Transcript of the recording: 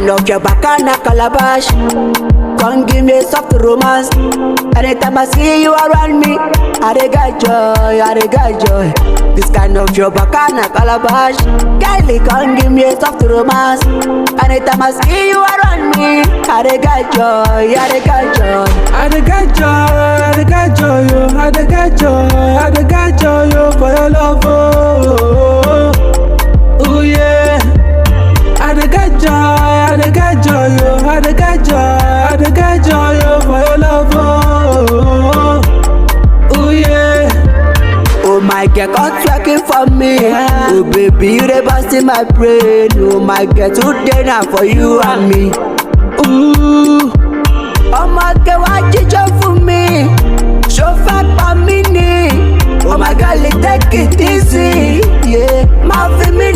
knock your back and a calabash. Come give me soft romance. Anytime I see you around me, I dey get joy, I dey get joy. This kind of your back and a calabash. Girlie, come give me soft romance. Anytime I see you around me, I dey get joy, I dey get joy. I dey get joy, I dey get joy, yo. I dey get joy, I dey get joy, yo, for your love, oh, oh yeah. I dey get joy, I dey get joy, yo. I dey get joy, I dey get joy, yo, for your love, oh, oh yeah. Oh my girl, come twerking for me. Oh baby, you dey busting my brain. Oh my girl, today now for you and me. Ooh. Oh my girl, why you jump for me? Show back for me. Oh my girl, take it easy. Yeah, my family